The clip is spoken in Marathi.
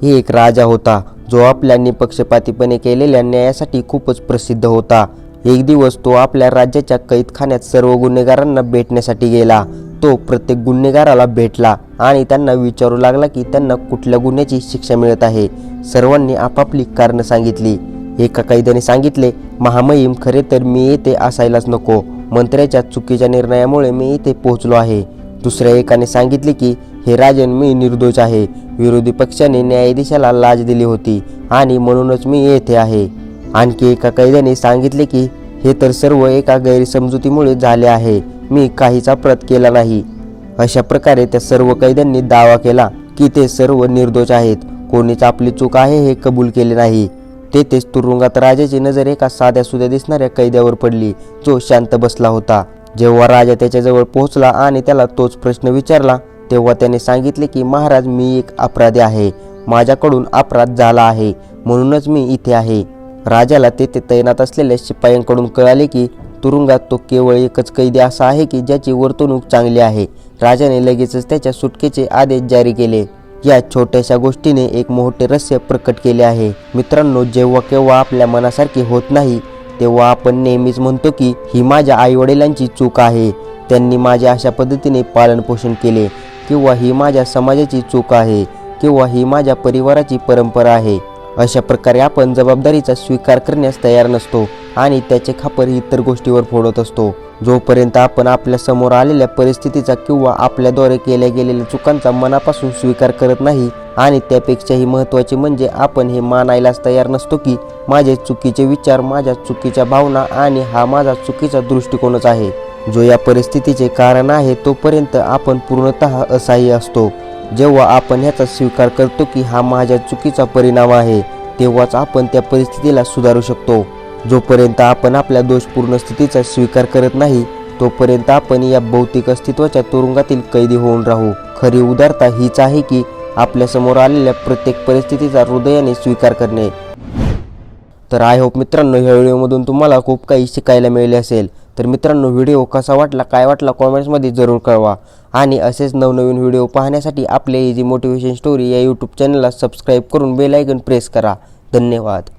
ही एक राजा होता जो आपल्या निपक्षपातीपणे केलेल्या न्यायासाठी खूपच प्रसिद्ध होता। एक दिवस तो आपल्या राज्याच्या कैदखान्यात सर्व गुन्हेगारांना भेटण्यासाठी गेला। तो प्रत्येक गुन्हेगाराला भेटला आणि त्यांना विचारू लागला की त्यांना कुठल्या गुन्ह्याची शिक्षा मिळत आहे। सर्वांनी आपापली कारणं सांगितली। एका कैद्याने सांगितले, महामहिम, खरे तर मी येथे असायलाच नको, मंत्र्याच्या चुकीच्या निर्णयामुळे मी इथे पोहोचलो आहे। दुसऱ्या एकाने सांगितले की हे राजन, मी निर्दोष आहे, विरोधी पक्षाने न्यायाधीशाला लाच दिली होती आणि म्हणूनच मी येथे आहे। आणखी एका कैद्याने सांगितले की हे तर सर्व एका गैरसमजुतीमुळे झाले आहे, मी काहीच अपराध केला नाही। अशा प्रकारे त्या सर्व कैद्यांनी दावा केला की ते सर्व निर्दोष आहेत, कोणीच आपली चूक आहे हे कबूल केले नाही। तेथेच तुरुंगात राजाची नजर एका साध्यासुध्या दिसणाऱ्या कैद्यावर पडली जो शांत बसला होता। जेव्हा राजा त्याच्याजवळ पोहोचला आणि त्याला तोच प्रश्न विचारला तेव्हा त्याने सांगितले की महाराज, मी एक अपराधी आहे, माझ्याकडून अपराध झाला आहे, म्हणूनच मी इथे आहे। राजाला तेथे तैनात असलेल्या शिपायांकडून कळाले की तुरुंगात तो केवळ एकच कैदी असा आहे की ज्याची वर्तणूक चांगली आहे। राजाने लगेचच त्याच्या सुटकेचे आदेश जारी केले। या छोट्याशा गोष्टीने एक मोठे रहस्य प्रकट केले आहे। मित्रांनो, जेव्हा केव्हा आपल्या मनासारखे होत नाही तेव्हा आपण नेहमीच म्हणतो की ही माझ्या आईवडिलांची चूक आहे, त्यांनी माझे अशा पद्धतीने पालनपोषण केले, किंवा ही माझ्या समाजाची चूक आहे, किंवा ही माझ्या परिवाराची परंपरा आहे। अशा प्रकारे आपण जबाबदारीचा स्वीकार करण्यास तयार नसतो आणि त्याचे खापर इतर गोष्टीवर फोडत असतो। जोपर्यंत आपण आपल्या समोर आलेल्या परिस्थितीचा किंवा आपल्याद्वारे केल्या गेलेल्या चुकांचा मनापासून स्वीकार करत नाही, आणि त्यापेक्षाही महत्त्वाचे म्हणजे आपण हे मानायलाच तयार नसतो की माझे चुकीचे विचार, माझ्या चुकीच्या भावना आणि हा माझा चुकीचा दृष्टिकोनच आहे जो या परिस्थितीचे कारण आहे, तोपर्यंत आपण पूर्णतः असहाय्य असतो। जेव्हा आपण ह्याचा स्वीकार करतो की हा माझ्या चुकीचा परिणाम आहे, तेव्हाच आपण त्या परिस्थितीला सुधारू शकतो। जोपर्यंत आपण आपल्या दोषपूर्ण स्थितीचा स्वीकार करत नाही तोपर्यंत आपण या भौतिक अस्तित्वाच्या तुरुंगातील कैदी होऊन राहू। खरी उदारता हीच आहे की आपल्या समोर आलेल्या प्रत्येक परिस्थितीचा हृदयाने स्वीकार करणे। तर आय होप मित्रांनो, ह्या व्हिडिओमधून तुम्हाला खूप काही शिकायला मिळाले असेल। तर मित्रांनो, व्हिडिओ कसा वाटला, काय वाटला, कॉमेंट्समध्ये जरूर कळवा। आणि असेच नवनवीन व्हिडिओ पाहण्यासाठी आपले इझी मोटिवेशन स्टोरी या यूट्यूब चॅनलला सबस्क्राईब करून बेल आयकॉन प्रेस करा। धन्यवाद।